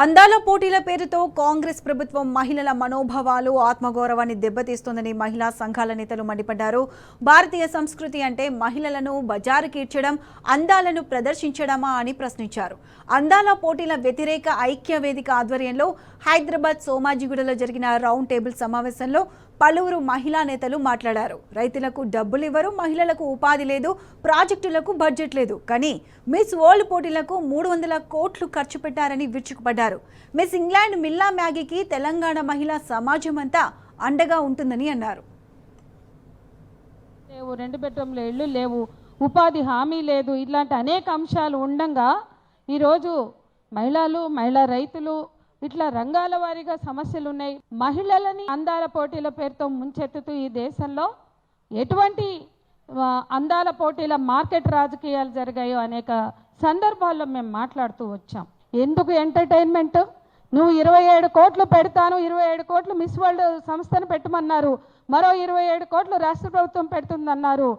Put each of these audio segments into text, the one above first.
అందాల పోటీల పేరుతో కాంగ్రెస్ ప్రభుత్వం మహిళల మనోభావాలు ఆత్మగౌరవాన్ని దెబ్బతీస్తోందని మహిళా సంఘాల నేతలు మండిపడ్డారు. భారతీయ సంస్కృతి అంటే మహిళలను బజారుకీడ్చడం, అందాలను ప్రదర్శించడమా అని ప్రశ్నించారు. అందాల పోటీల వ్యతిరేక ఐక్య వేదిక ఆధ్వర్యంలో హైదరాబాద్ సోమాజిగూడలో జరిగిన రౌండ్ టేబుల్ సమావేశంలో పలువురు మహిళా నేతలు మాట్లాడారు. రైతులకు డబ్బులు ఇవ్వరు, మహిళలకు ఉపాధి లేదు, ప్రాజెక్టులకు బడ్జెట్ లేదు, కానీ మిస్ వరల్డ్ పోటీలకు 300 కోట్లు ఖర్చు పెట్టారని విరుచుకుపడ్డారు. మిస్ ఇంగ్లాండ్ మిల్లా మ్యాగీకి తెలంగాణ మహిళా సమాజం అంతా అండగా ఉంటుందని అన్నారు. లేవు, 2 బెడ్రూమ్ల ఇళ్ళు లేవు, ఉపాధి హామీ లేదు, ఇలాంటి అనేక అంశాలు ఉండగా ఈరోజు మహిళా రైతులు ఇట్లా రంగాల వారీగా సమస్యలు ఉన్నాయి. మహిళలని అందాల పోటీల పేరుతో ముంచెత్తుతూ ఈ దేశంలో ఎటువంటి అందాల పోటీల మార్కెట్ రాజకీయాలు జరిగాయో అనేక సందర్భాల్లో మేము మాట్లాడుతూ వచ్చాం. ఎందుకు ఎంటర్టైన్మెంట్? నువ్వు 27 కోట్లు పెడతాను, 27 కోట్లు మిస్ వరల్డ్ సంస్థను పెట్టమన్నారు, మరో 27 కోట్లు రాష్ట్ర ప్రభుత్వం పెడుతుందన్నారు.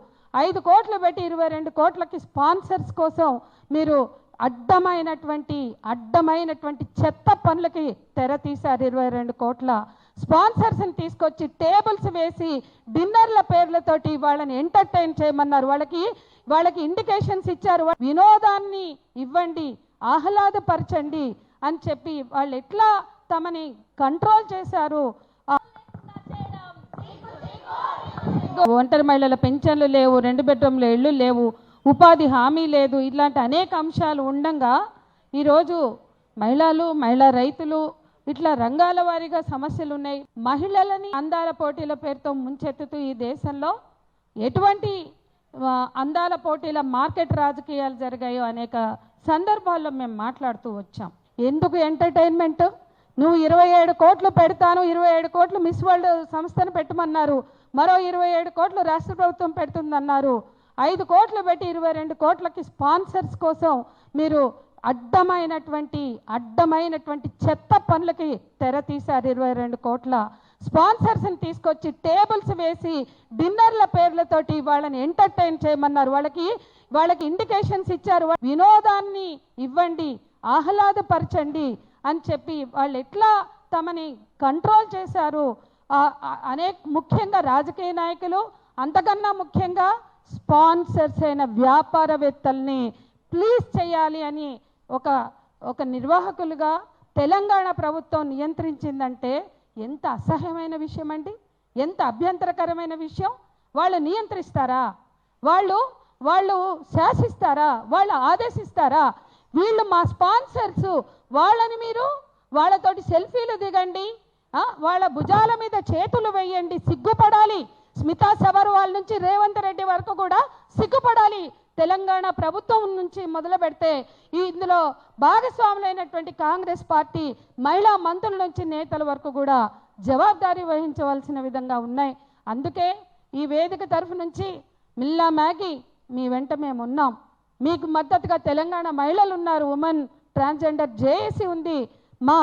5 కోట్లు పెట్టి 22 కోట్లకి స్పాన్సర్స్ కోసం మీరు అడ్డమైనటువంటి చెత్త పనులకి తెర తీశారు. 22 కోట్ల స్పాన్సర్స్ని తీసుకొచ్చి టేబుల్స్ వేసి డిన్నర్ల పేర్లతోటి వాళ్ళని ఎంటర్టైన్ చేయమన్నారు. వాళ్ళకి ఇండికేషన్స్ ఇచ్చారు, వినోదాన్ని ఇవ్వండి, ఆహ్లాదపరచండి అని చెప్పి వాళ్ళు ఎట్లా తమని కంట్రోల్ చేశారు. ఒంటరి మహిళల పెన్షన్లు లేవు, 2 బెడ్రూమ్ల ఇళ్ళు లేవు, ఉపాధి హామీ లేదు, ఇలాంటి అనేక అంశాలు ఉండగా ఈరోజు మహిళా రైతులు ఇట్లా రంగాల వారీగా సమస్యలు ఉన్నాయి. మహిళలని అందాల పోటీల పేరుతో ముంచెత్తుతూ ఈ దేశంలో ఎటువంటి అందాల పోటీల మార్కెట్ రాజకీయాలు జరిగాయో అనేక సందర్భాల్లో మేము మాట్లాడుతూ వచ్చాం. ఎందుకు ఎంటర్టైన్మెంట్? నువ్వు 27 కోట్లు పెడతాను, 27 కోట్లు మిస్ వరల్డ్ సంస్థను పెట్టమన్నారు, మరో 27 కోట్లు రాష్ట్ర ప్రభుత్వం పెడుతుందన్నారు. 5 కోట్లు పెట్టి 22 కోట్లకి స్పాన్సర్స్ కోసం మీరు అడ్డమైనటువంటి చెత్త పనులకి తెర తీశారు. 22 కోట్ల స్పాన్సర్స్ని తీసుకొచ్చి టేబుల్స్ వేసి డిన్నర్ల పేర్లతోటి వాళ్ళని ఎంటర్టైన్ చేయమన్నారు. వాళ్ళకి ఇండికేషన్స్ ఇచ్చారు, వినోదాన్ని ఇవ్వండి, ఆహ్లాదపరచండి అని చెప్పి వాళ్ళు ఎట్లా తమని కంట్రోల్ చేశారు. ముఖ్యంగా రాజకీయ నాయకులు, అంతకన్నా ముఖ్యంగా స్పాన్సర్స్ అయిన వ్యాపారవేత్తల్ని ప్లీజ్ చేయాలి అని ఒక నిర్వాహకులుగా తెలంగాణ ప్రభుత్వం నియంత్రించిందంటే ఎంత అసహ్యమైన విషయం అండి, ఎంత అభ్యంతరకరమైన విషయం. వాళ్ళు నియంత్రిస్తారా? వాళ్ళు శాసిస్తారా? వాళ్ళు ఆదేశిస్తారా? వీళ్ళు మా స్పాన్సర్స్, వాళ్ళని మీరు వాళ్ళతోటి సెల్ఫీలు దిగండి, వాళ్ళ భుజాల మీద చేతులు వేయండి, సిగ్గుపడాలి. స్మితా సబర్వాల్ నుంచి రేవంత్ రెడ్డి వరకు కూడా సిగ్గుపడాలి. తెలంగాణ ప్రభుత్వం నుంచి మొదలు పెడితే ఇందులో భాగస్వాములైనటువంటి కాంగ్రెస్ పార్టీ మహిళా మంత్రుల నుంచి నేతల వరకు కూడా జవాబుదారీ వహించవలసిన విధంగా ఉన్నాయి. అందుకే ఈ వేదిక తరఫు నుంచి మిల్లా మ్యాగీ మీ వెంట మేము ఉన్నాం. మీకు మద్దతుగా తెలంగాణ మహిళలు ఉన్నారు, ఉమెన్ ట్రాన్స్జెండర్ జేఏసీ ఉంది, మా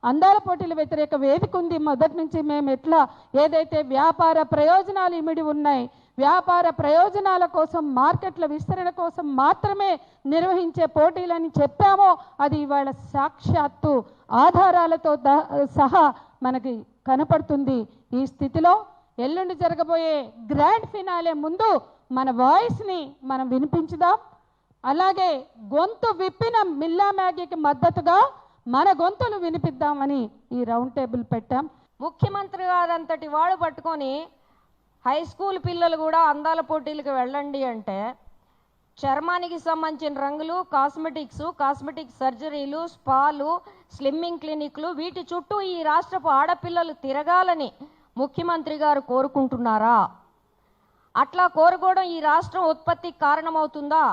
అందాల పోటీల వ్యతిరేక వేదిక ఉంది. మొదటి నుంచి మేము ఎట్లా ఏదైతే వ్యాపార ప్రయోజనాలు ఇమిడి ఉన్నాయి, వ్యాపార ప్రయోజనాల కోసం మార్కెట్ల విస్తరణ కోసం మాత్రమే నిర్వహించే పోటీలని చెప్పామో అది ఇవాళ సాక్షాత్తు ఆధారాలతో సహా మనకి కనపడుతుంది. ఈ స్థితిలో ఎల్లుండి జరగబోయే గ్రాండ్ ఫినాలే ముందు మన వాయిస్ని మనం వినిపించుదాం. అలాగే గొంతు విప్పిన మిల్లా మ్యాగీకి మద్దతుగా మన గొంతులు వినిపిద్దామని ఈ రౌండ్ టేబుల్ పెట్టాం. ముఖ్యమంత్రి గారంతటి వాడు పట్టుకొని హై స్కూల్ పిల్లలు కూడా అందాల పోటీలకు వెళ్ళండి అంటే చర్మానికి సంబంధించిన రంగులు, కాస్మెటిక్ సర్జరీలు, స్పాలు, స్లిమ్మింగ్ క్లినిక్లు, వీటి చుట్టూ ఈ రాష్ట్రపు ఆడపిల్లలు తిరగాలని ముఖ్యమంత్రి గారు కోరుకుంటున్నారా? అట్లా కోరుకోవడం ఈ రాష్ట్రం ఉత్పత్తికి కారణమవుతుందా?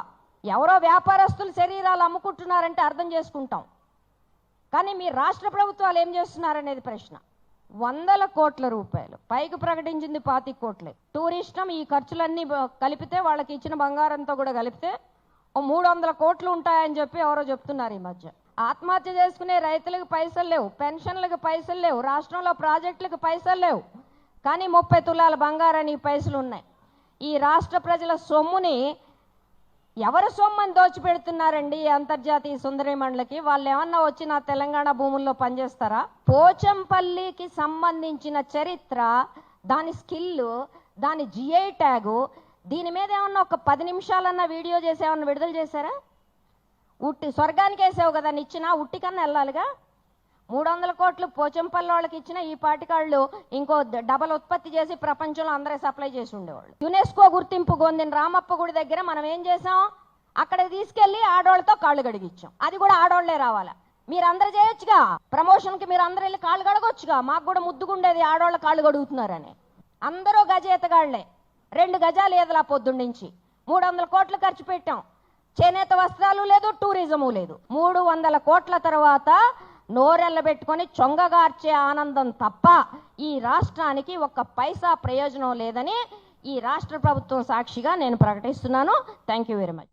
ఎవరో వ్యాపారస్తులు శరీరాలు అమ్ముకుంటున్నారంటే అర్థం చేసుకుంటాం, కానీ మీ రాష్ట్ర ప్రభుత్వాలు ఏం చేస్తున్నారనేది ప్రశ్న. 100 కోట్ల రూపాయలు, పైకి ప్రకటించింది 25 కోట్లే. టూరిస్టం ఈ ఖర్చులన్నీ కలిపితే, వాళ్ళకి ఇచ్చిన బంగారంతో కూడా కలిపితే 300 కోట్లు ఉంటాయని చెప్పి ఎవరో చెప్తున్నారు ఈ మధ్య. ఆత్మహత్య చేసుకునే రైతులకు పైసలు లేవు, పెన్షన్లకు పైసలు లేవు, రాష్ట్రంలో ప్రాజెక్టులకు పైసలు లేవు, కానీ 30 తులాల బంగారానికి పైసలు ఉన్నాయి. ఈ రాష్ట్ర ప్రజల సొమ్ముని ఎవరు సొమ్మని దోచిపెడుతున్నారండి ఈ అంతర్జాతీయ సుందరీమణులకి? వాళ్ళు ఏమన్నా వచ్చి నా తెలంగాణ భూముల్లో పనిచేస్తారా? పోచంపల్లికి సంబంధించిన చరిత్ర, దాని స్కిల్, దాని జిఐ ట్యాగు, దీని మీద ఏమన్నా ఒక 10 నిమిషాలన్నా వీడియో చేసి ఏమన్నా విడుదల చేశారా? ఉట్టి స్వర్గానికి వేసావు కదా నిచ్చిన, ఉట్టి కన్నా వెళ్ళాలిగా. 300 కోట్లు పోచంపల్లి వాళ్ళకి ఇచ్చిన ఈ పాటికాళ్ళు ఇంకో డబల్ ఉత్పత్తి చేసి ప్రపంచంలో అందరూ సప్లై చేసి ఉండేవాళ్ళు. యునెస్కో గుర్తింపు పొందిన రామప్ప గుడి దగ్గర మనం ఏం చేసాం? అక్కడ తీసుకెళ్లి ఆడోళ్ళతో కాళ్ళు గడిగిచ్చాం. అది కూడా ఆడోళ్లే రావాలా? మీరందరూ చేయొచ్చుగా, ప్రమోషన్కి మీరు అందరూ వెళ్ళి కాళ్ళు గడగొచ్చుగా. మాకు కూడా ముద్దుగుండేది ఆడోళ్ళ కాళ్ళు గడుగుతున్నారని. అందరూ గజేతగాళ్లే. 2 గజాలు ఏదలా పొద్దున్నుంచి 300 కోట్లు ఖర్చు పెట్టాం. చేనేత వస్త్రాలు లేదు, టూరిజము లేదు. 300 కోట్ల తర్వాత నోరెళ్ళ పెట్టుకొని చొంగగార్చే ఆనందం తప్ప ఈ రాష్ట్రానికి 1 పైసా ప్రయోజనం లేదని ఈ రాష్ట్ర ప్రభుత్వం సాక్షిగా నేను ప్రకటిస్తున్నాను. Thank you very much.